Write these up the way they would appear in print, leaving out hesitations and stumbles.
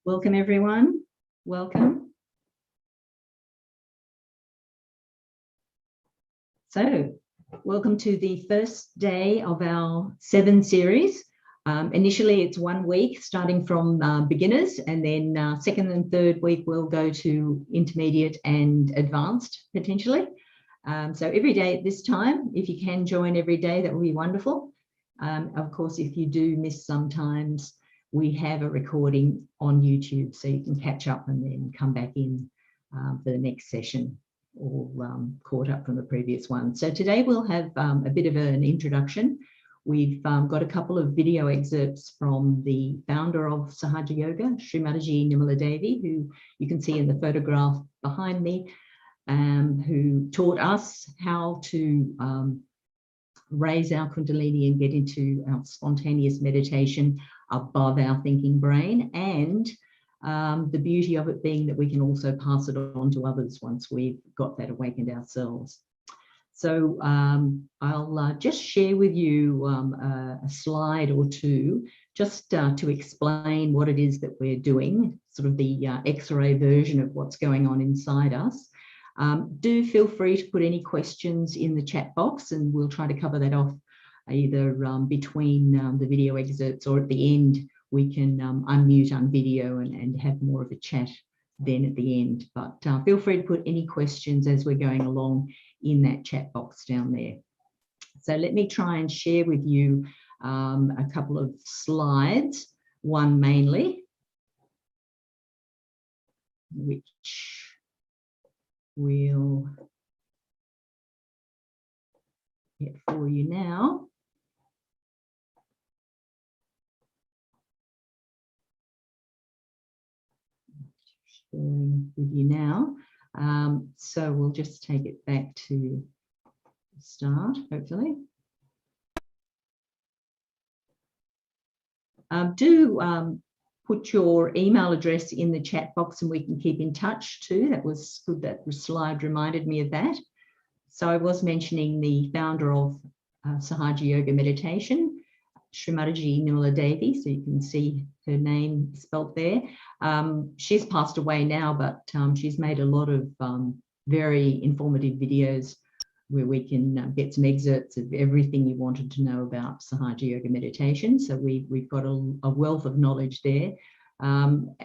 Welcome, everyone. Welcome. So, welcome to the first day of our 7 series. Initially, it's 1 week, starting from beginners, and then second and third week we'll go to intermediate and advanced, potentially. So every day at this time, if you can join every day, that would be wonderful. Of course, if you do miss sometimes, we have a recording on YouTube, so you can catch up and then come back in for the next session, all caught up from the previous one. So today we'll have a bit of an introduction. We've got a couple of video excerpts from the founder of Sahaja Yoga, Srimataji Nirmala Devi, who you can see in the photograph behind me, who taught us how to raise our Kundalini and get into our spontaneous meditation above our thinking brain, and the beauty of it being that we can also pass it on to others once we've got that awakened ourselves. So I'll just share with you a slide or two just to explain what it is that we're doing, sort of the X-ray version of what's going on inside us. Do feel free to put any questions in the chat box, and we'll try to cover that off either between the video excerpts, or at the end we can unmute on video and have more of a chat then at the end. But feel free to put any questions as we're going along in that chat box down there. So let me try and share with you a couple of slides, one mainly, which we'll get for you now. Sharing with you now. So we'll just take it back to the start, hopefully. Do put your email address in the chat box and we can keep in touch too. That was good, that slide reminded me of that. So I was mentioning the founder of Sahaja Yoga Meditation, Srimataji Nirmala Devi, so you can see her name spelt there. She's passed away now, but she's made a lot of very informative videos where we can get some excerpts of everything you wanted to know about Sahaja Yoga meditation. So we've got a wealth of knowledge there.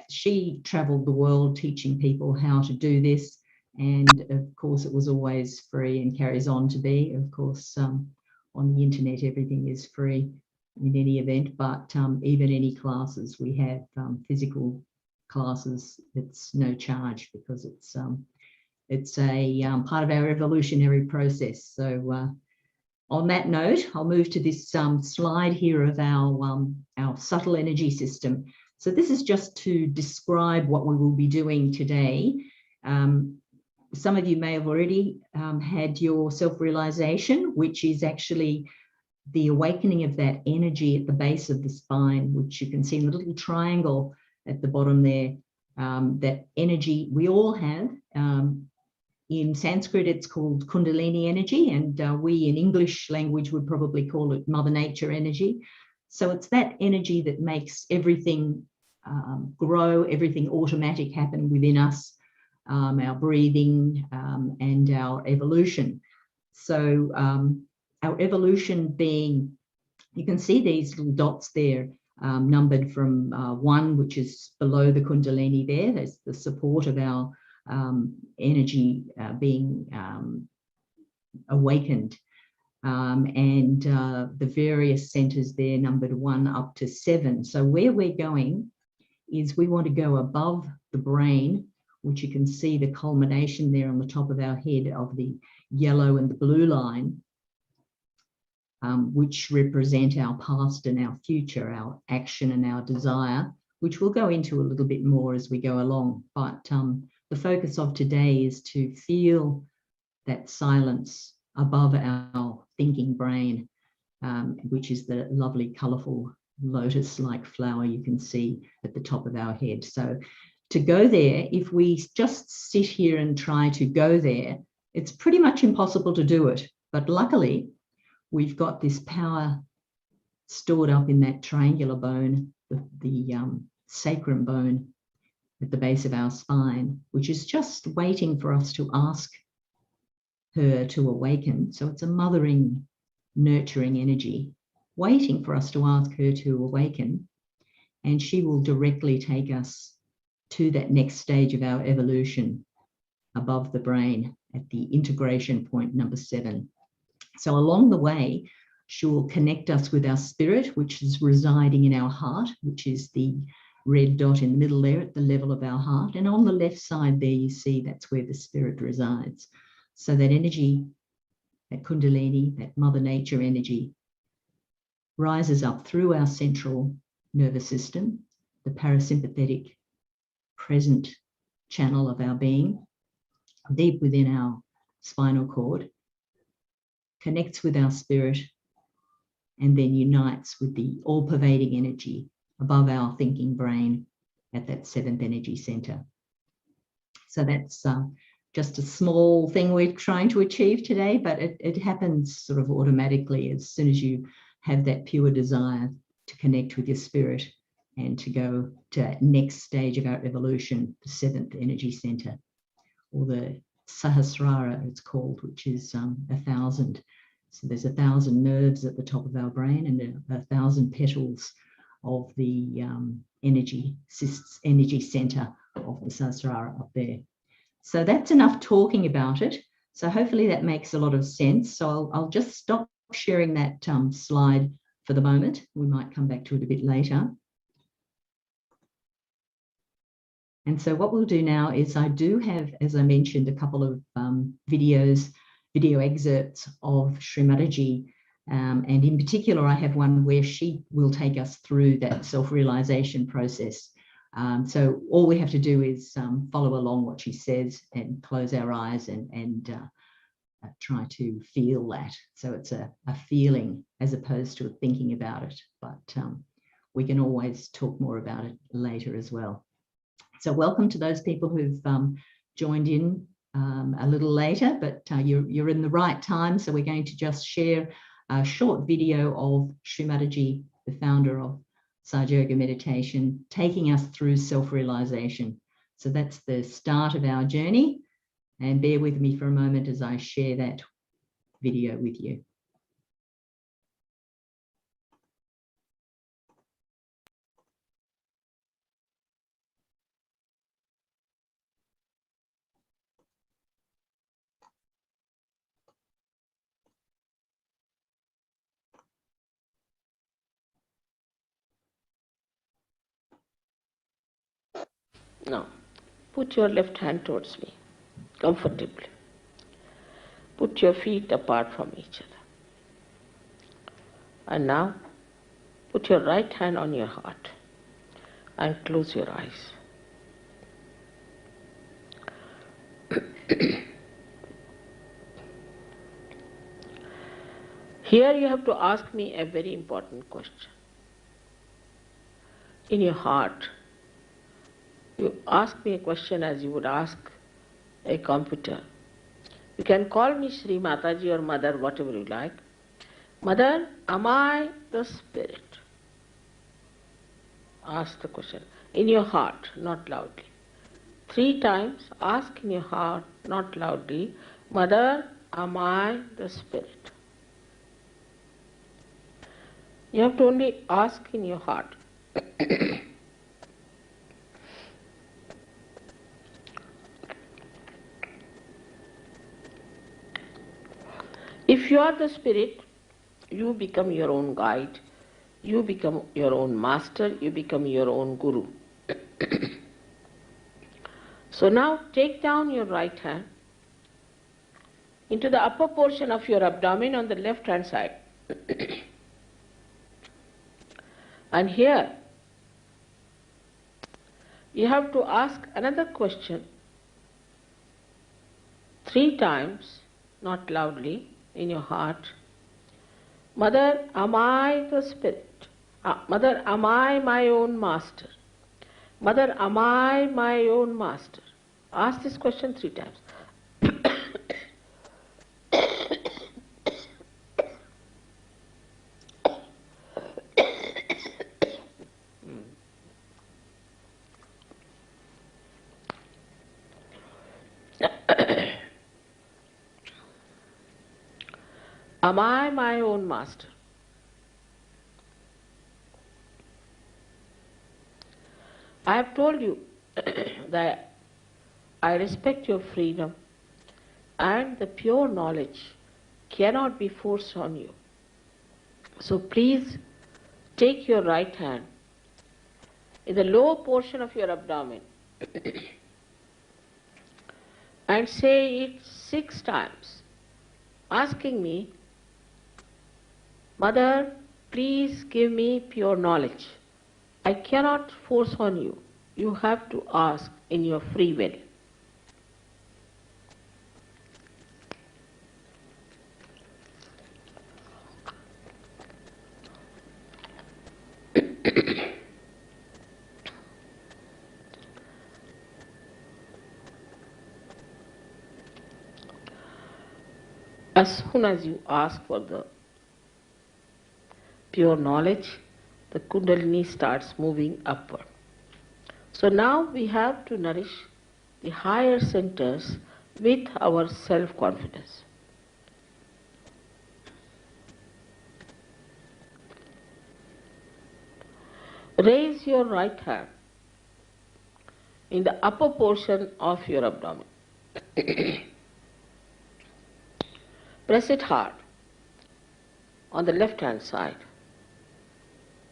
She traveled the world teaching people how to do this, and of course it was always free and carries on to be. Of course, on the internet everything is free in any event, but even any classes, we have physical classes, it's no charge because it's a part of our evolutionary process. So on that note, I'll move to this slide here of our subtle energy system. So this is just to describe what we will be doing today. Some of you may have already had your self-realization, which is actually the awakening of that energy at the base of the spine, which you can see in the little triangle at the bottom there. That energy we all have. In Sanskrit, it's called Kundalini energy, and we in English language would probably call it Mother Nature energy. So it's that energy that makes everything grow, everything automatic happen within us, our breathing and our evolution. So our evolution being, you can see these little dots there, numbered from 1, which is below the Kundalini there. There's the support of our energy being awakened. And the various centers there numbered 1 up to 7. So where we're going is we want to go above the brain, which you can see the culmination there on the top of our head of the yellow and the blue line, which represent our past and our future, our action and our desire, which we'll go into a little bit more as we go along. But the focus of today is to feel that silence above our thinking brain, which is the lovely, colourful lotus-like flower you can see at the top of our head. So to go there, if we just sit here and try to go there, it's pretty much impossible to do it. But luckily, we've got this power stored up in that triangular bone, the sacrum bone at the base of our spine, which is just waiting for us to ask her to awaken. So it's a mothering, nurturing energy, waiting for us to ask her to awaken. And she will directly take us to that next stage of our evolution above the brain at the integration point number 7. So along the way, she will connect us with our spirit, which is residing in our heart, which is the red dot in the middle there at the level of our heart. And on the left side there, you see that's where the spirit resides. So that energy, that kundalini, that mother nature energy, rises up through our central nervous system, the parasympathetic present channel of our being, deep within our spinal cord, connects with our spirit, and then unites with the all-pervading energy above our thinking brain at that 7th energy center. So that's just a small thing we're trying to achieve today, but it happens sort of automatically as soon as you have that pure desire to connect with your spirit and to go to that next stage of our evolution, the 7th energy center, or the Sahasrara it's called, which is 1,000. So there's 1,000 nerves at the top of our brain and 1,000 petals of the energy center of the Sahasrara up there. So that's enough talking about it. So hopefully that makes a lot of sense. So I'll just stop sharing that slide for the moment. We might come back to it a bit later. And so what we'll do now is I do have, as I mentioned, a couple of video excerpts of Srimataji. And in particular, I have one where she will take us through that self-realization process. So all we have to do is follow along what she says and close our eyes and try to feel that. So it's a feeling as opposed to thinking about it, but we can always talk more about it later as well. So welcome to those people who've joined in a little later, but you're in the right time. So we're going to just share a short video of Srimataji, the founder of Sahaja Yoga meditation, taking us through self-realization. So that's the start of our journey. And bear with me for a moment as I share that video with you. Now, put your left hand towards me, comfortably. Put your feet apart from each other. And now, put your right hand on your heart and close your eyes. Here you have to ask me a very important question. In your heart, you ask me a question as you would ask a computer. You can call me Sri Mataji or Mother, whatever you like. Mother, am I the spirit? Ask the question. In your heart, not loudly. 3 times, ask in your heart, not loudly. Mother, am I the spirit? You have to only ask in your heart. If you are the spirit, you become your own guide, you become your own master, you become your own guru. So now take down your right hand into the upper portion of your abdomen on the left hand side. And here you have to ask another question 3 times, not loudly, in your heart. Mother, am I the spirit? Mother, am I my own master? Mother, am I my own master? Ask this question 3 times. Am I my own master? I have told you that I respect your freedom, and the pure knowledge cannot be forced on you. So please take your right hand in the lower portion of your abdomen and say it 6 times, asking me, Mother, please give me pure knowledge. I cannot force on you. You have to ask in your free will. As soon as you ask for the pure knowledge, the Kundalini starts moving upward. So now we have to nourish the higher centers with our self-confidence. Raise your right hand in the upper portion of your abdomen. Press it hard on the left hand side.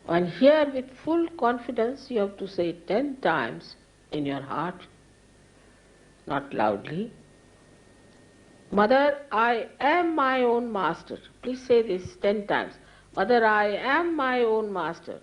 And here with full confidence you have to say 10 times in your heart, not loudly. Mother, I am my own master. Please say this 10 times. Mother, I am my own master.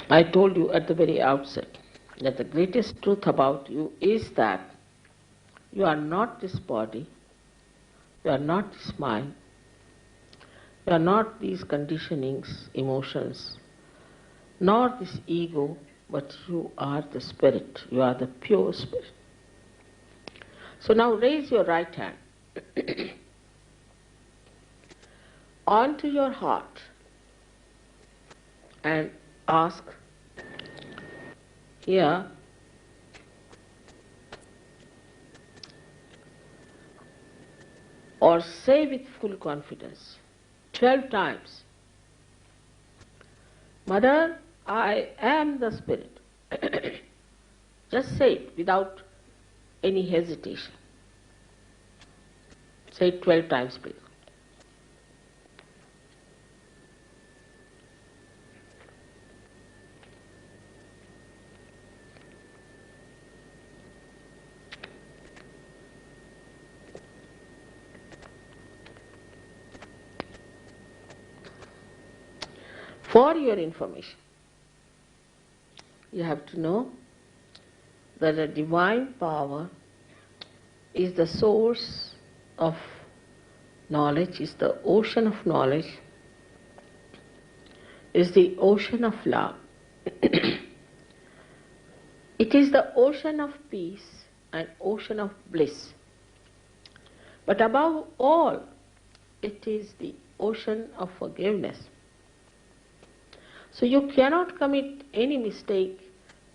I told you at the very outset that the greatest truth about you is that you are not this body, you are not this mind, you are not these conditionings, emotions, nor this ego, but you are the spirit, you are the pure spirit. So now raise your right hand onto your heart and ask here, or say with full confidence 12 times, Mother, I am the spirit. Just say it without any hesitation. Say it 12 times, please. For your information, you have to know that the divine power is the source of knowledge, is the ocean of knowledge, is the ocean of love. It is the ocean of peace and ocean of bliss. But above all, it is the ocean of forgiveness. So you cannot commit any mistake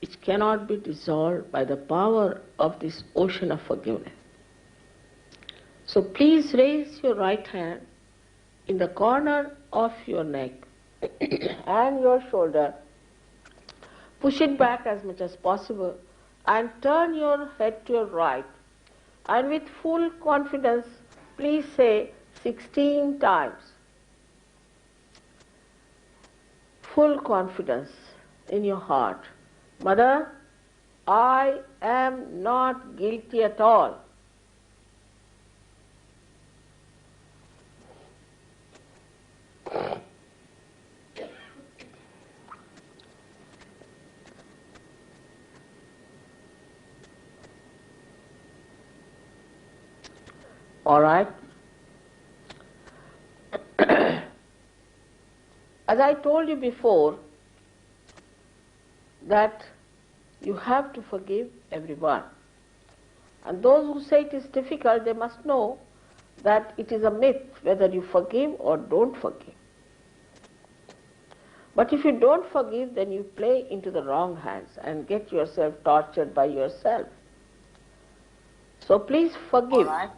which cannot be dissolved by the power of this ocean of forgiveness. So please raise your right hand in the corner of your neck and your shoulder. Push it back as much as possible and turn your head to your right. And with full confidence, please say 16 times. Full confidence in your heart. Mother, I am not guilty at all. All right? As I told you before, that You have to forgive everyone. And those who say it is difficult, they must know that it is a myth whether you forgive or don't forgive. But if you don't forgive, then you play into the wrong hands and get yourself tortured by yourself. So please forgive. Alright.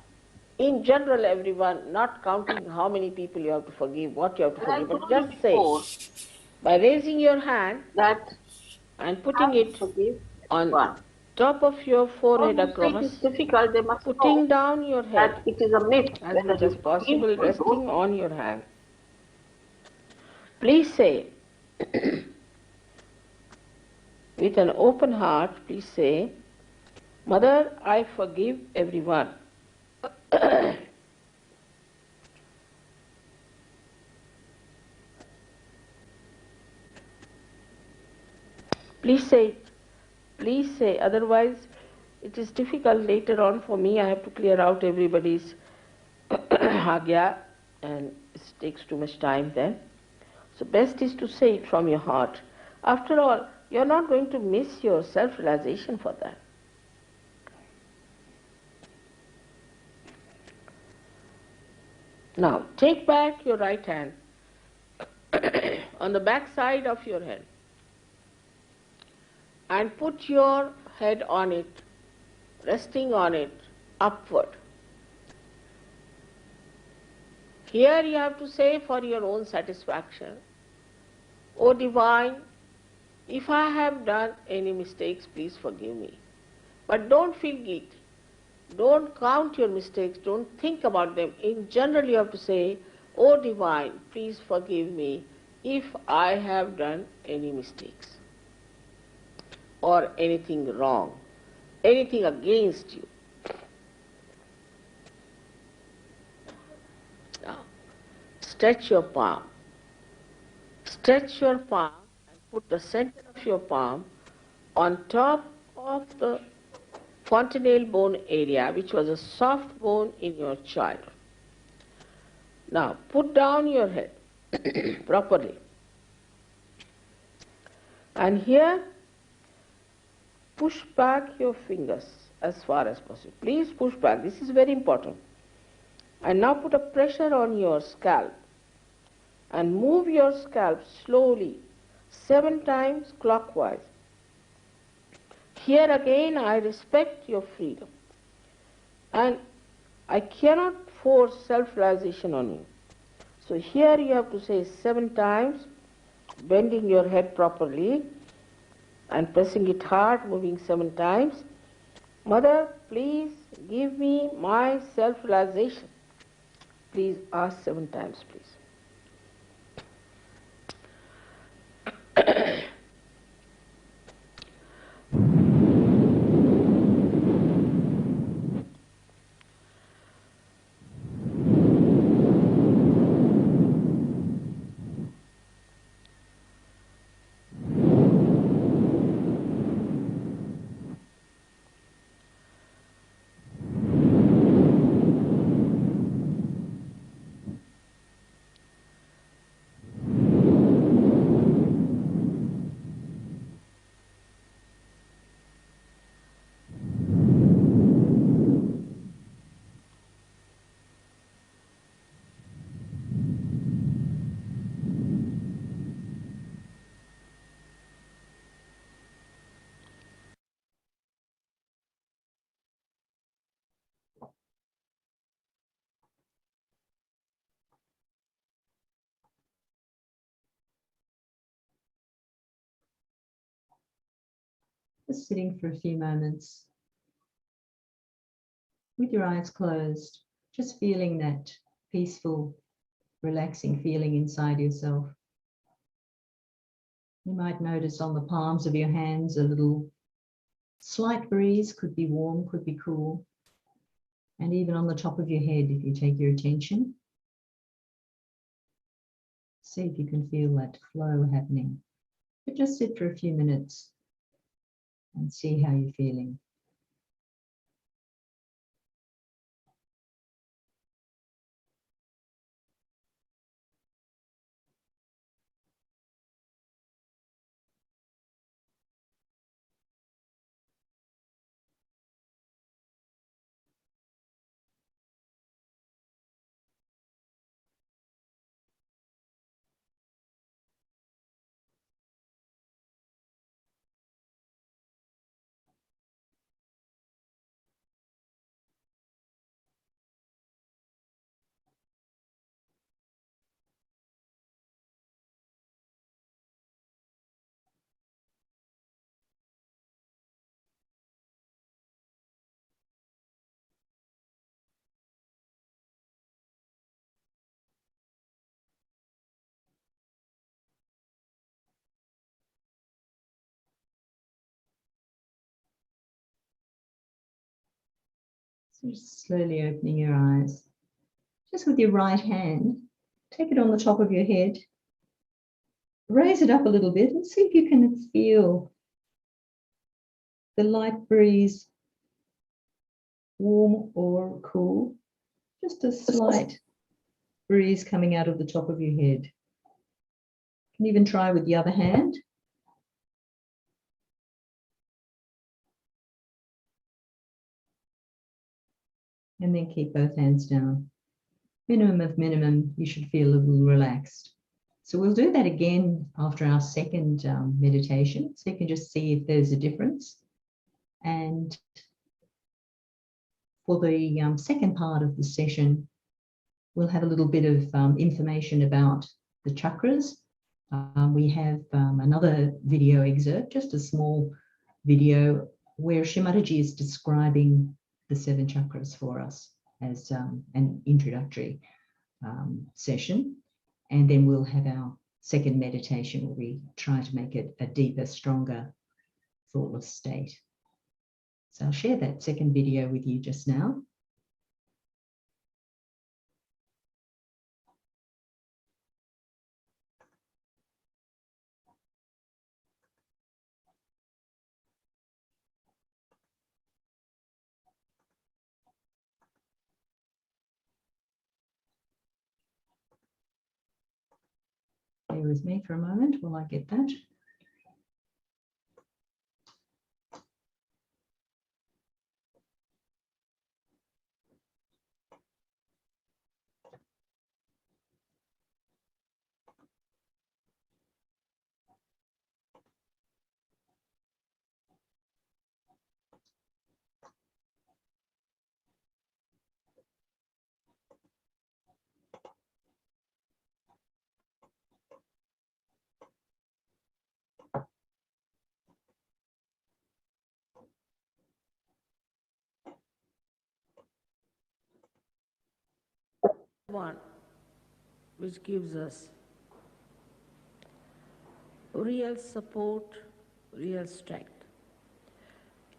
In general, everyone, not counting how many people you have to forgive, what you have to As I forgive, but told you just say, before, by raising your hand that and putting have to it forgive on one. top of your Those forehead who say it is across, difficult, they must putting know down your head that it is a myth as whether much you as forgive possible, or resting don't. on your hand. Please say, with an open heart, please say, Mother, I forgive everyone. Please say, otherwise it is difficult later on for me. I have to clear out everybody's agya and it takes too much time then. So best is to say it from your heart. After all, you're not going to miss your self-realization for that. Now, take back your right hand on the back side of your head and put your head on it, resting on it, upward. Here you have to say for your own satisfaction, O Divine, if I have done any mistakes, please forgive me. But don't feel guilty. Don't count your mistakes, don't think about them. In general you have to say, O Divine, please forgive me if I have done any mistakes or anything wrong, anything against you. Now, stretch your palm. Stretch your palm and put the center of your palm on top of the fontanelle bone area, which was a soft bone in your child. Now, put down your head properly. And here, push back your fingers as far as possible. Please push back. This is very important. And now put a pressure on your scalp and move your scalp slowly 7 times clockwise. Here again I respect your freedom and I cannot force self-realization on you. So here you have to say 7 times, bending your head properly and pressing it hard, moving 7 times. Mother, please give me my self-realization. Please ask 7 times, please. Just sitting for a few moments with your eyes closed, just feeling that peaceful, relaxing feeling inside yourself. You might notice on the palms of your hands a little slight breeze, could be warm, could be cool. And even on the top of your head, if you take your attention, see if you can feel that flow happening. But just sit for a few minutes and see how you're feeling. So just slowly opening your eyes. Just with your right hand, take it on the top of your head, raise it up a little bit and see if you can feel the light breeze, warm or cool, just a slight breeze coming out of the top of your head. You can even try with the other hand. And then keep both hands down. Minimum of minimum, you should feel a little relaxed. So we'll do that again after our second meditation, so you can just see if there's a difference. And for the second part of the session, we'll have a little bit of information about the chakras. We have another video excerpt, just a small video where Shimataji is describing the 7 chakras for us as an introductory session. And then we'll have our second meditation where we try to make it a deeper, stronger, thoughtless state. So I'll share that second video with you just now. Bear with me for a moment while I get that. One which gives us real support, real strength.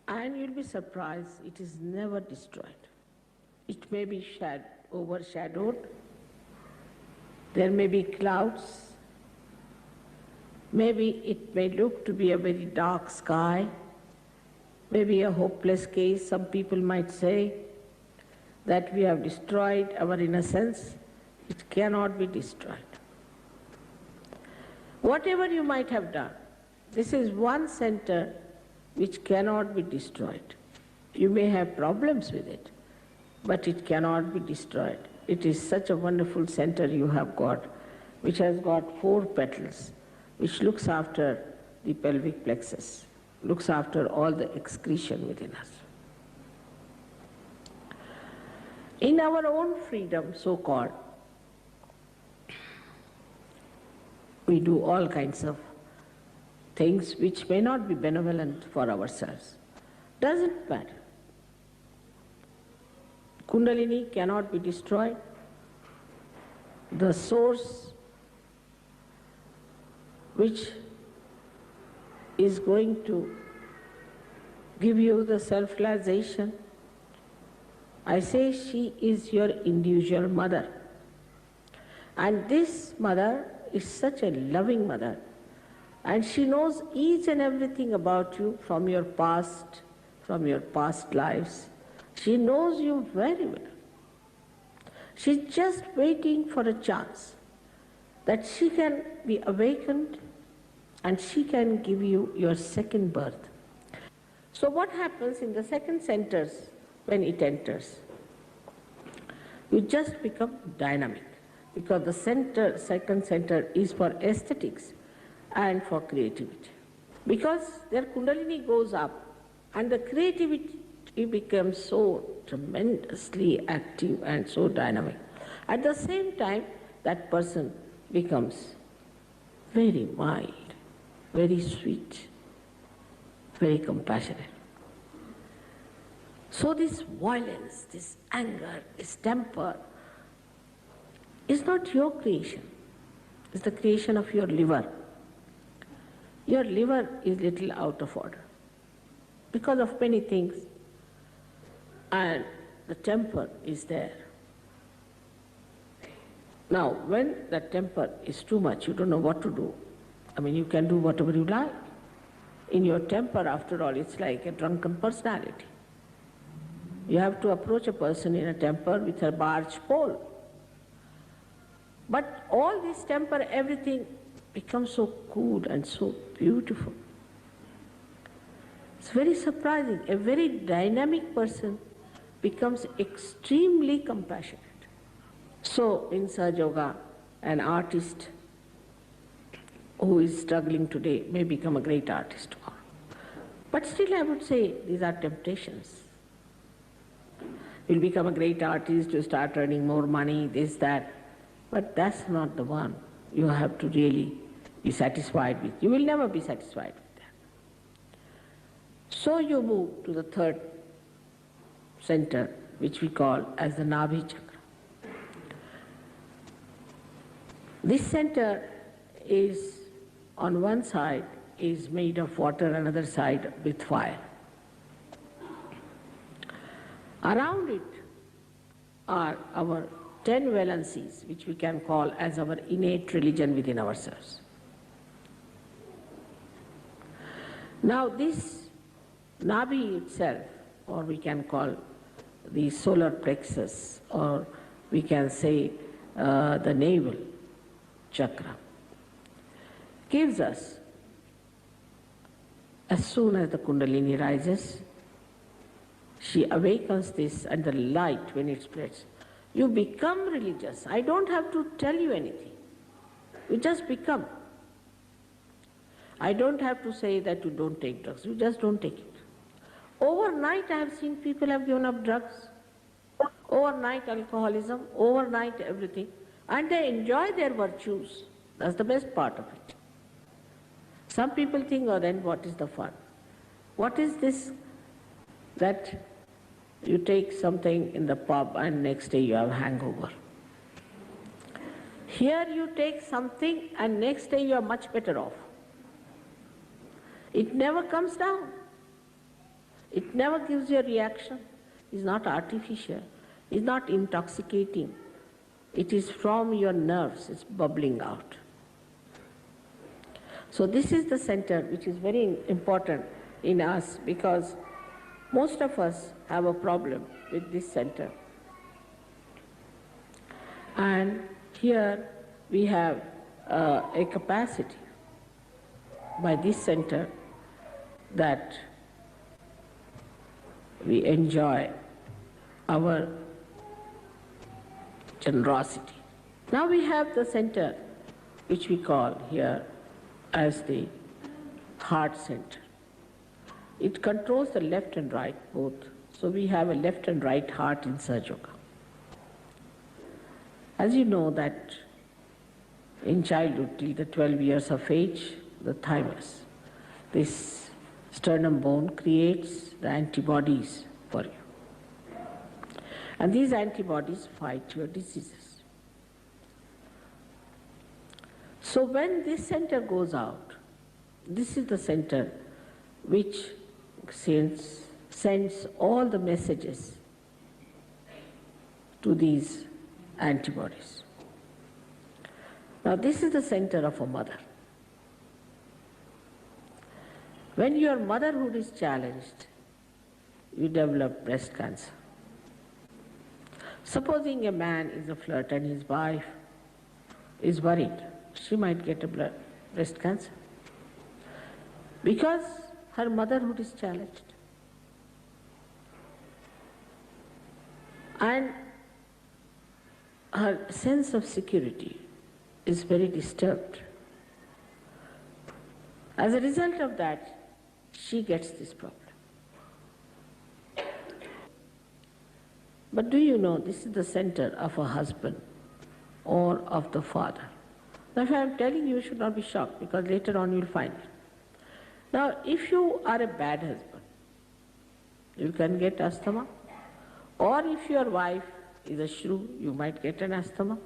And you'll be surprised, it is never destroyed. It may be overshadowed, there may be clouds, maybe it may look to be a very dark sky, maybe a hopeless case. Some people might say that we have destroyed our innocence. It cannot be destroyed. Whatever you might have done, this is one center which cannot be destroyed. You may have problems with it, but it cannot be destroyed. It is such a wonderful center you have got, which has got 4 petals, which looks after the pelvic plexus, looks after all the excretion within us. In our own freedom, so-called, we do all kinds of things which may not be benevolent for ourselves. Doesn't matter. Kundalini cannot be destroyed. The source which is going to give you the self-realization, I say she is your individual mother. And this mother is such a loving mother. And she knows each and everything about you from your past lives. She knows you very well. She's just waiting for a chance that she can be awakened and she can give you your second birth. So what happens in the second centers when it enters? You just become dynamic, because the second center is for aesthetics and for creativity. Because their Kundalini goes up and the creativity becomes so tremendously active and so dynamic. At the same time, that person becomes very mild, very sweet, very compassionate. So this violence, this anger, this temper is not your creation. It's the creation of your liver. Your liver is little out of order because of many things. And the temper is there. Now, when that temper is too much, you don't know what to do. I mean, you can do whatever you like. In your temper, after all, it's like a drunken personality. You have to approach a person in a temper with a barge pole. But all this temper, everything becomes so cool and so beautiful. It's very surprising. A very dynamic person becomes extremely compassionate. So in Sahaja Yoga, an artist who is struggling today may become a great artist tomorrow. But still I would say these are temptations. You'll become a great artist, you start earning more money, this, that. But that's not the one you have to really be satisfied with. You will never be satisfied with that. So you move to the third center, which we call as the Nabhi chakra. This center is, on one side, is made of water, another side with fire. Around it are our 10 valencies, which we can call as our innate religion within ourselves. Now this Nabhi itself, or we can call the solar plexus, or we can say the navel chakra, gives us, as soon as the Kundalini rises, she awakens this, and the light, when it spreads, you become religious. I don't have to tell you anything. You just become. I don't have to say that you don't take drugs. You just don't take it. Overnight I have seen people have given up drugs. Overnight alcoholism, overnight everything. And they enjoy their virtues. That's the best part of it. Some people think, oh, then what is the fun? What is this that you take something in the pub and next day you have a hangover? Here you take something and next day you are much better off. It never comes down. It never gives you a reaction. It's not artificial. It's not intoxicating. It is from your nerves. It's bubbling out. So this is the center which is very important in us, because most of us have a problem with this center. And here we have a capacity by this center that we enjoy our generosity. Now we have the center which we call here as the heart center. It controls the left and right both. So we have a left and right heart in Sahaja Yoga. As you know that in childhood till the 12 years of age, the thymus, this sternum bone creates the antibodies for you. And these antibodies fight your diseases. So when this center goes out, this is the center which sends all the messages to these antibodies. Now this is the center of a mother. When your motherhood is challenged, you develop breast cancer. Supposing a man is a flirt and his wife is worried, she might get a breast cancer because her motherhood is challenged. And her sense of security is very disturbed. As a result of that, she gets this problem. But do you know this is the center of a husband or of the father? Now if I am telling you, you should not be shocked, because later on you will find it. Now if you are a bad husband, you can get asthma, or if your wife is a shrew, you might get an asthma,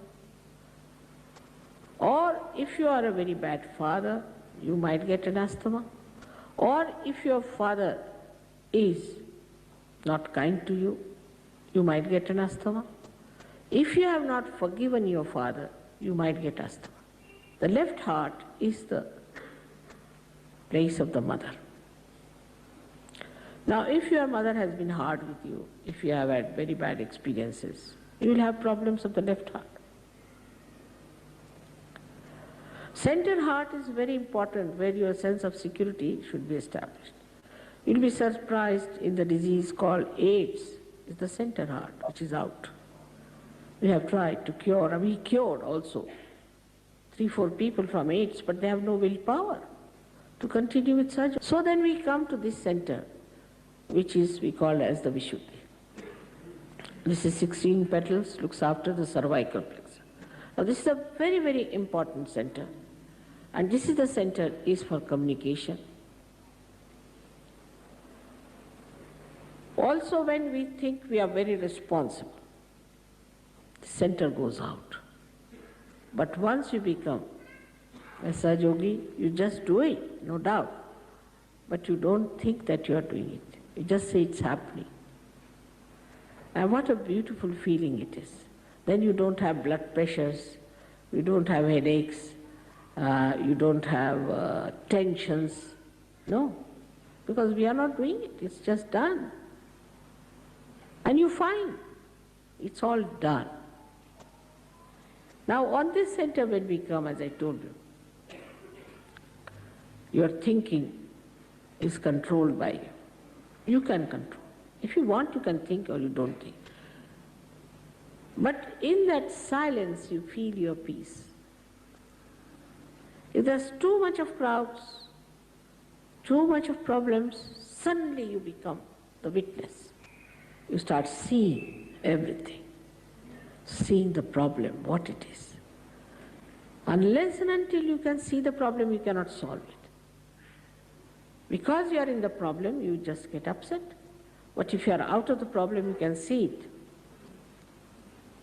or if you are a very bad father, you might get an asthma, or if your father is not kind to you, you might get an asthma. If you have not forgiven your father, you might get asthma. The left heart is the place of the mother. Now, if your mother has been hard with you, if you have had very bad experiences, you will have problems of the left heart. Center heart is very important, where your sense of security should be established. You'll be surprised in the disease called AIDS, is the center heart, which is out. We have tried to cure, and we cured also 3-4 people from AIDS, but they have no willpower to continue with surgery. So then we come to this center, which is we call as the Vishuddhi. This is 16 petals, looks after the cervical plexus. Now this is a very, very important center, and this is the center is for communication. Also, when we think we are very responsible, the center goes out. But once you become a Sahaja Yogi, you just do it, no doubt. But you don't think that you are doing it. You just say it's happening. And what a beautiful feeling it is. Then you don't have blood pressures, you don't have headaches, you don't have tensions. No, because we are not doing it, it's just done. And you find it's all done. Now on this center when we come, as I told you, your thinking is controlled by you. You can control. If you want, you can think, or you don't think. But in that silence, you feel your peace. If there's too much of crowds, too much of problems, suddenly you become the witness. You start seeing everything, seeing the problem, what it is. Unless and until you can see the problem, you cannot solve it. Because you are in the problem, you just get upset. But if you are out of the problem, you can see it.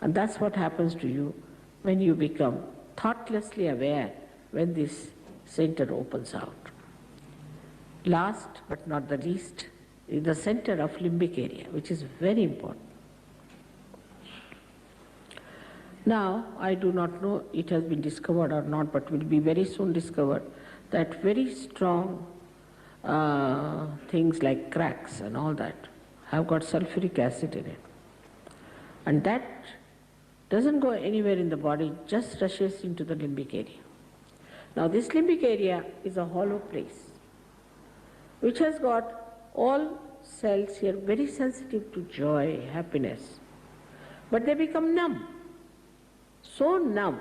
And that's what happens to you when you become thoughtlessly aware when this center opens out. Last but not the least is the center of limbic area, which is very important. Now, I do not know it has been discovered or not, but will be very soon discovered that very strong things like cracks and all that have got sulfuric acid in it. And that doesn't go anywhere in the body, just rushes into the limbic area. Now this limbic area is a hollow place, which has got all cells here very sensitive to joy, happiness, but they become numb. So numb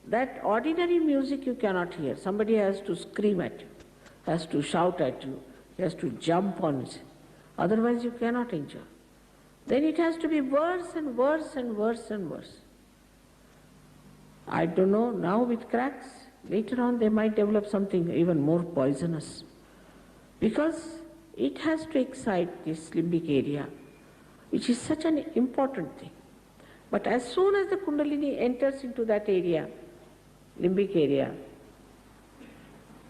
that ordinary music you cannot hear. Somebody has to scream at you, has to shout at you, has to jump on it. Otherwise you cannot enjoy. Then it has to be worse and worse and worse and worse. I don't know, now with cracks, later on they might develop something even more poisonous. Because it has to excite this limbic area, which is such an important thing. But as soon as the Kundalini enters into that area, limbic area,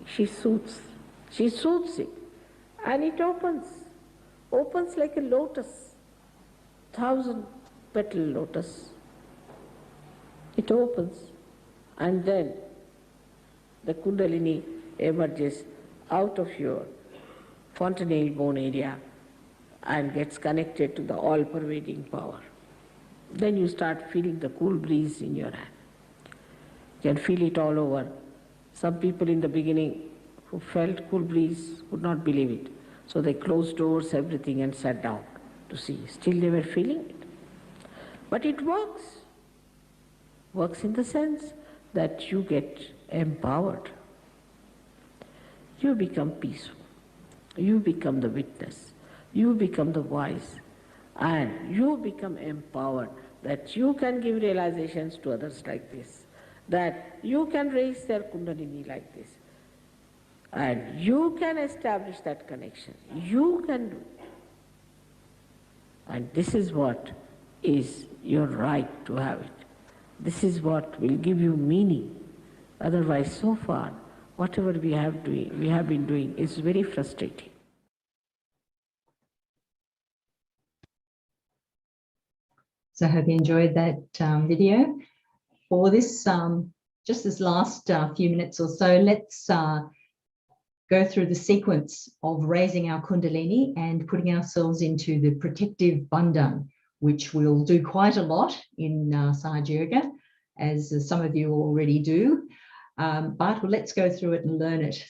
she soothes it, and it opens like a lotus, 1,000-petal lotus. It opens, and then the Kundalini emerges out of your fontanelle bone area and gets connected to the all-pervading power. Then you start feeling the cool breeze in your hand. You can feel it all over. Some people in the beginning who felt cool breeze would not believe it. So they closed doors, everything, and sat down to see. Still they were feeling it. But it works. Works in the sense that you get empowered. You become peaceful. You become the witness. You become the wise. And you become empowered that you can give realizations to others like this, that you can raise their Kundalini like this, and you can establish that connection. You can do. And this is what is your right to have it. This is what will give you meaning. Otherwise, so far, whatever we have been doing is very frustrating. So I hope you enjoyed that video. For this, just this last few minutes or so, let's go through the sequence of raising our Kundalini and putting ourselves into the protective bandhan, which we'll do quite a lot in Sahaja Yoga, as some of you already do. But let's go through it and learn it.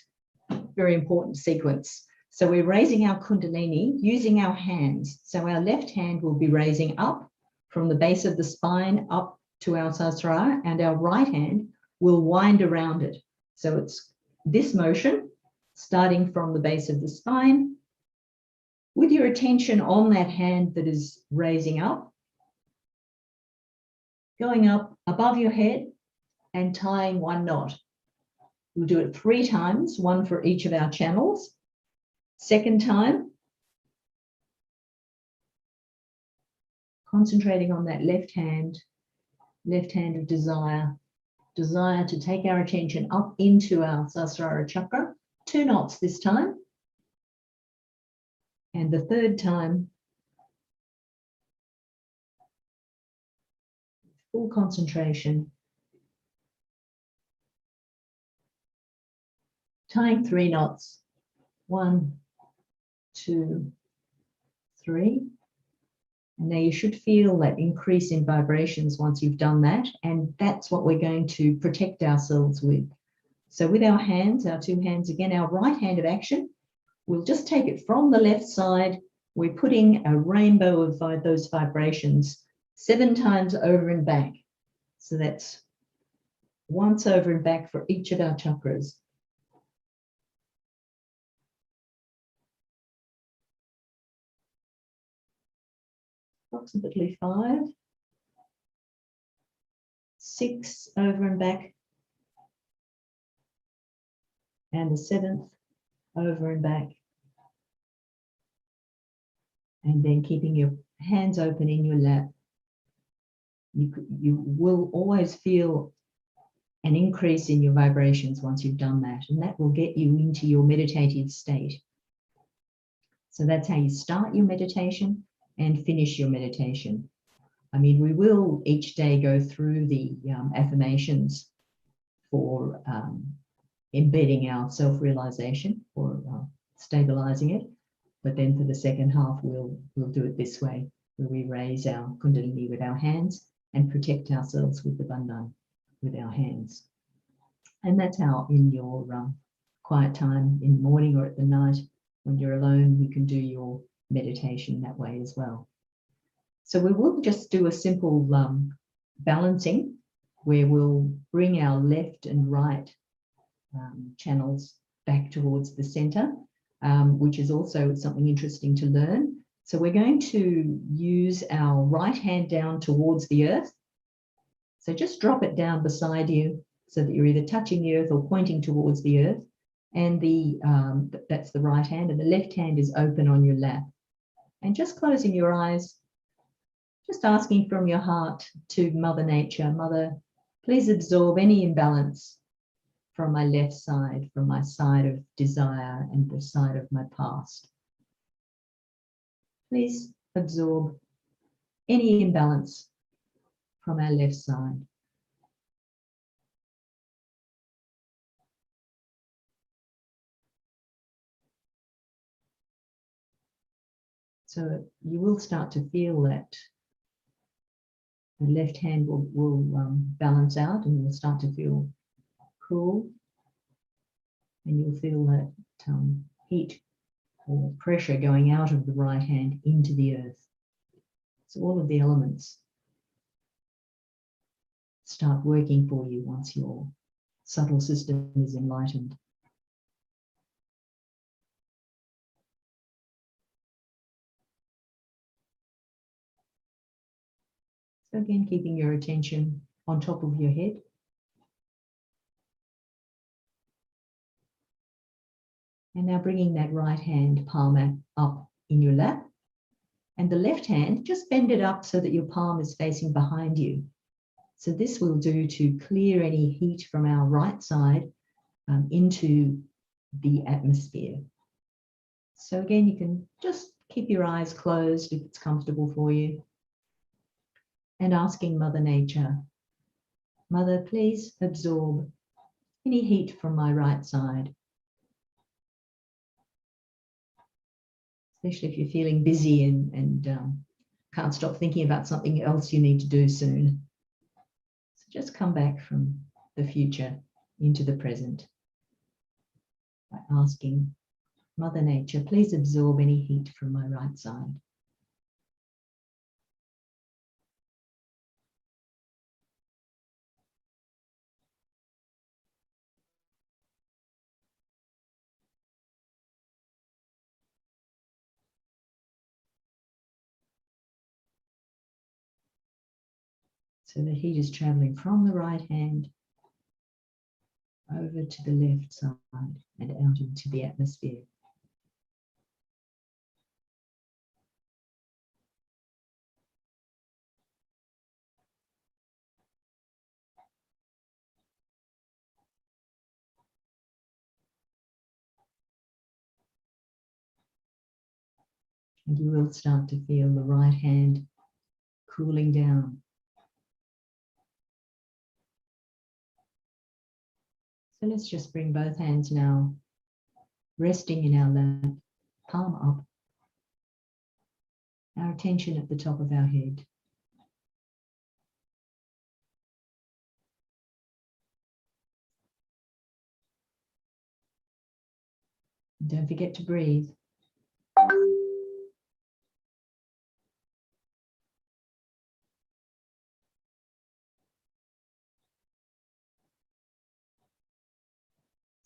Very important sequence. So we're raising our Kundalini using our hands. So our left hand will be raising up from the base of the spine up to our Sahasrara, and our right hand will wind around it. So it's this motion, starting from the base of the spine, with your attention on that hand that is raising up, going up above your head and tying one knot. We'll do it 3 times, one for each of our channels. Second time, concentrating on that left hand of desire to take our attention up into our Sahasrara chakra, 2 knots this time. And the third time, full concentration, tying 3 knots, 1, 2, 3. And now you should feel that increase in vibrations once you've done that, and that's what we're going to protect ourselves with. So with our hands, our 2 hands again, our right hand of action, we'll just take it from the left side. We're putting a rainbow of those vibrations 7 times over and back. So that's once over and back for each of our chakras. Approximately 5, 6 over and back, and the 7th over and back. And then keeping your hands open in your lap. You will always feel an increase in your vibrations once you've done that, and that will get you into your meditative state. So that's how you start your meditation and finish your meditation. I mean, we will each day go through the affirmations for embedding our self-realization or stabilizing it. But then for the second half, we'll do it this way, where we raise our Kundalini with our hands and protect ourselves with the bandhan with our hands. And that's how in your quiet time in the morning or at the night, when you're alone, you can do your meditation that way as well. So we will just do a simple balancing where we'll bring our left and right channels back towards the center, which is also something interesting to learn. So we're going to use our right hand down towards the earth. So just drop it down beside you so that you're either touching the earth or pointing towards the earth. And that's the right hand, and the left hand is open on your lap. And just closing your eyes, just asking from your heart to Mother Nature, Mother, please absorb any imbalance from my left side, from my side of desire and the side of my past. Please absorb any imbalance from our left side. So you will start to feel that the left hand will balance out, and you'll start to feel cool, and you'll feel that heat or pressure going out of the right hand into the earth. So all of the elements start working for you once your subtle system is enlightened. So again, keeping your attention on top of your head. And now bringing that right hand palm up in your lap, and the left hand, just bend it up so that your palm is facing behind you. So this will do to clear any heat from our right side into the atmosphere. So again, you can just keep your eyes closed if it's comfortable for you. and asking Mother Nature, Mother, please absorb any heat from my right side, especially if you're feeling busy and can't stop thinking about something else you need to do soon. So just come back from the future into the present by asking Mother Nature, please absorb any heat from my right side. So the heat is traveling from the right hand over to the left side and out into the atmosphere. And you will start to feel the right hand cooling down. So let's just bring both hands now, resting in our lap, palm up, our attention at the top of our head. And don't forget to breathe.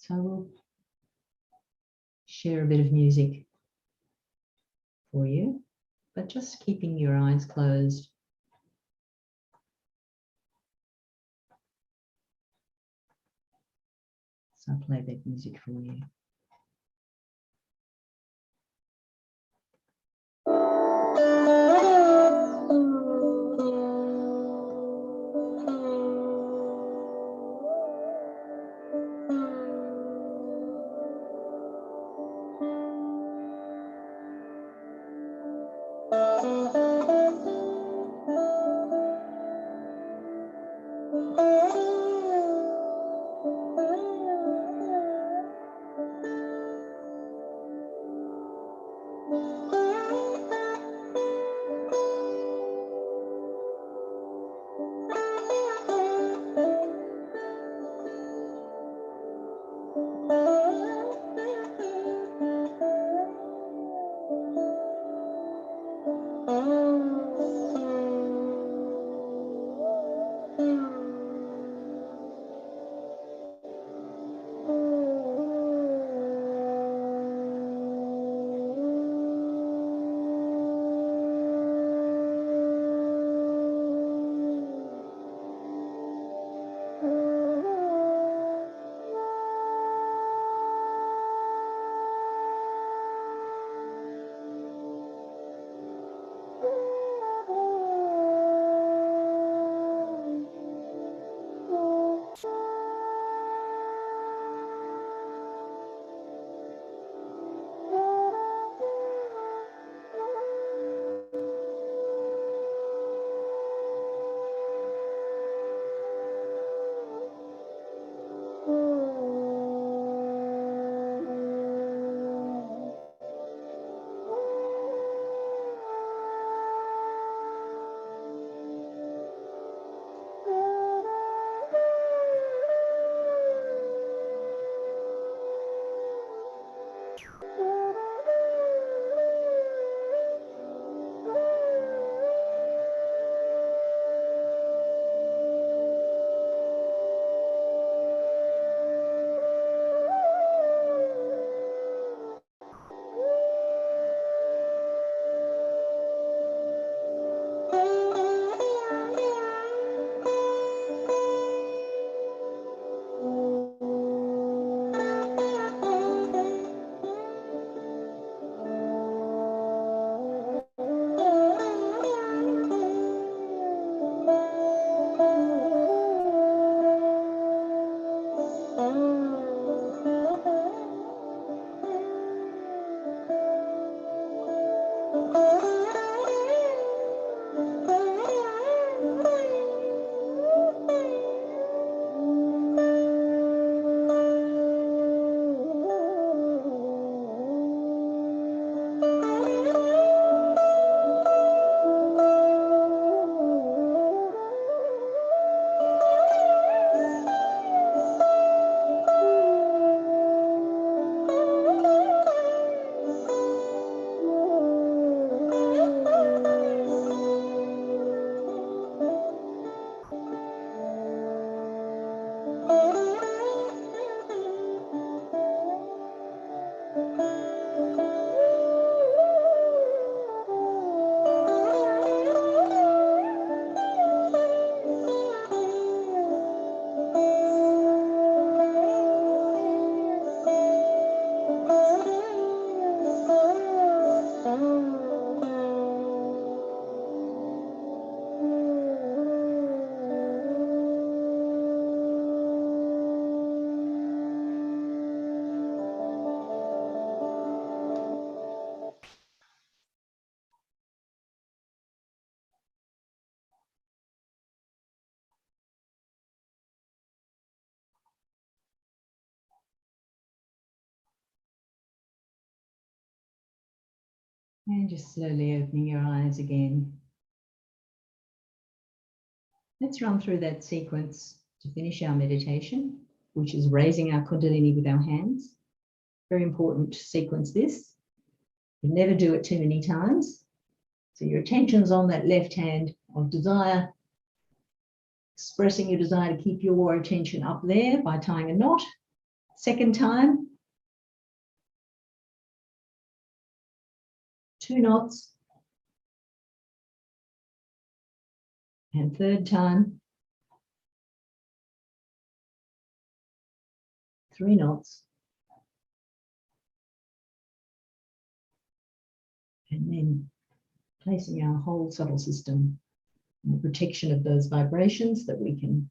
So we'll share a bit of music for you, but just keeping your eyes closed. So I'll play that music for you. And just slowly opening your eyes again. Let's run through that sequence to finish our meditation, which is raising our Kundalini with our hands. Very important sequence this. You never do it too many times. So your attention's on that left hand of desire, expressing your desire to keep your attention up there by tying a knot. Second time, 2 knots. And third time, 3 knots. And then placing our whole subtle system in the protection of those vibrations that we can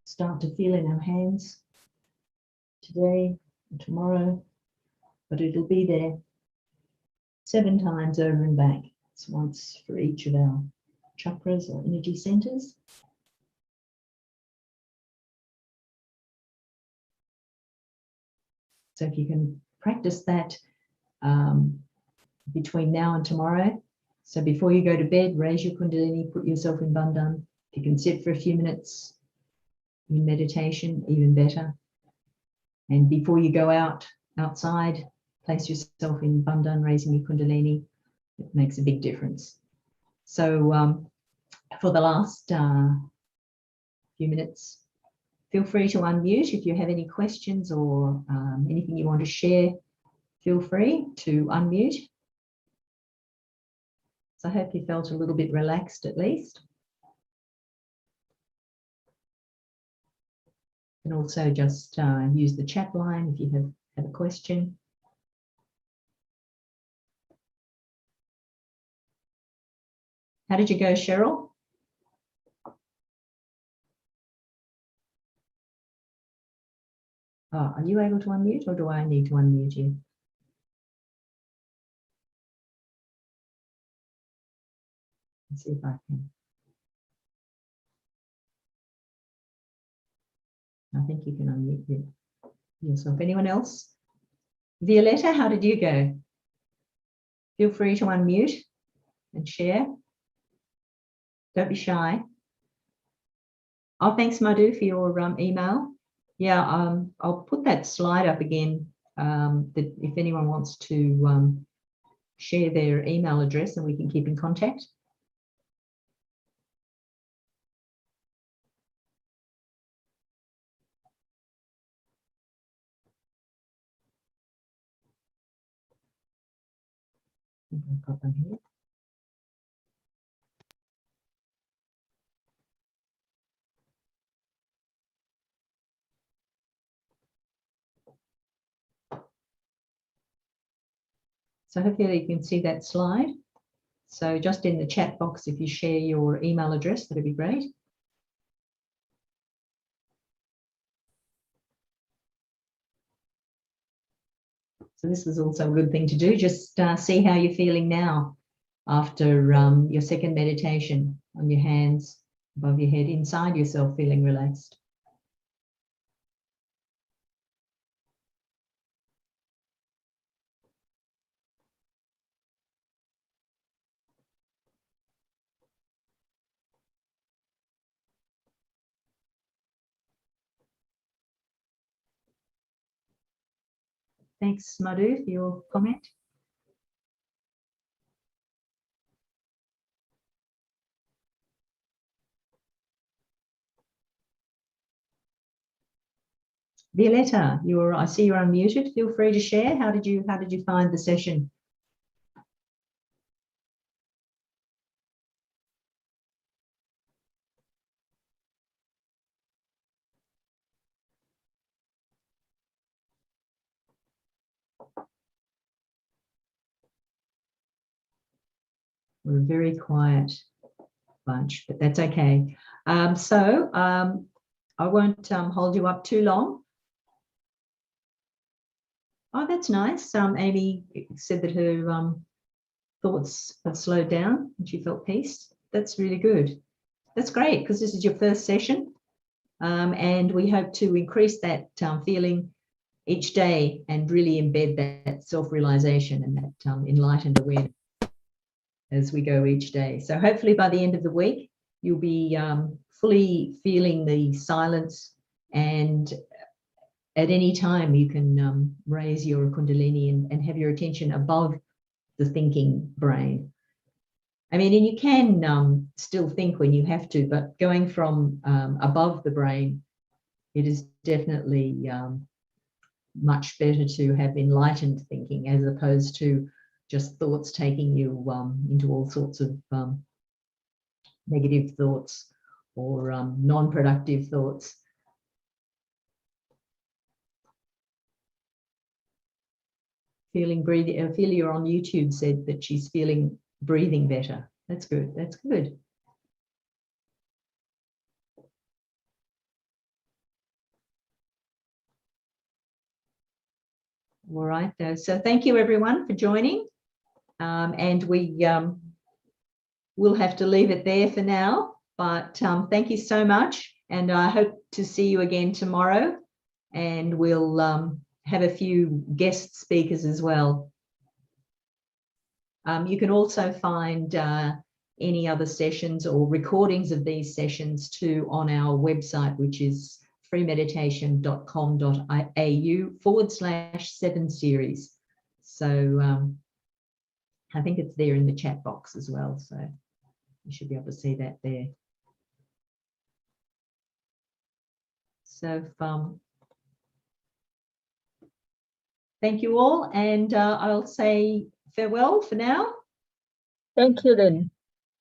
start to feel in our hands today and tomorrow, but it'll be there 7 times over and back. It's once for each of our chakras or energy centers. So if you can practice that between now and tomorrow. So before you go to bed, raise your Kundalini, put yourself in Bandhan. If you can sit for a few minutes in meditation, even better. And before you go outside, place yourself in Bandhan, raising your Kundalini. It makes a big difference. So for the last few minutes, feel free to unmute. If you have any questions or anything you want to share, feel free to unmute. So I hope you felt a little bit relaxed at least. And also just use the chat line if you have a question. How did you go, Cheryl? Oh, are you able to unmute or do I need to unmute you? Let's see if I can. I think you can unmute yourself. Anyone else? Violetta, how did you go? Feel free to unmute and share. Don't be shy. Oh, thanks, Madhu, for your email. Yeah, I'll put that slide up again, that if anyone wants to share their email address and we can keep in contact. I've got them here. So hopefully you can see that slide. So just in the chat box, if you share your email address, that'd be great. So this is also a good thing to do. Just see how you're feeling now after your second meditation, on your hands above your head, inside yourself, feeling relaxed. Thanks, Madhu, for your comment. Violetta, I see you're unmuted. Feel free to share. How did you find the session? We're a very quiet bunch, but that's okay. I won't hold you up too long. Oh, that's nice. Amy said that her thoughts have slowed down and she felt peace. That's really good. That's great because this is your first session, and we hope to increase that feeling each day and really embed that self-realization and that enlightened awareness as we go each day. So hopefully by the end of the week, you'll be fully feeling the silence, and at any time you can raise your Kundalini and have your attention above the thinking brain. I mean, and you can still think when you have to, but going from above the brain, it is definitely much better to have enlightened thinking as opposed to just thoughts taking you into all sorts of negative thoughts or non-productive thoughts. Ophelia on YouTube said that she's feeling breathing better. That's good. That's good. All right. So thank you everyone for joining. And we will have to leave it there for now. But thank you so much. And I hope to see you again tomorrow. And we'll have a few guest speakers as well. You can also find any other sessions or recordings of these sessions too on our website, which is freemeditation.com.au/7series. So I think it's there in the chat box as well. So you should be able to see that there. So thank you all, and I'll say farewell for now. Thank you, Lynn.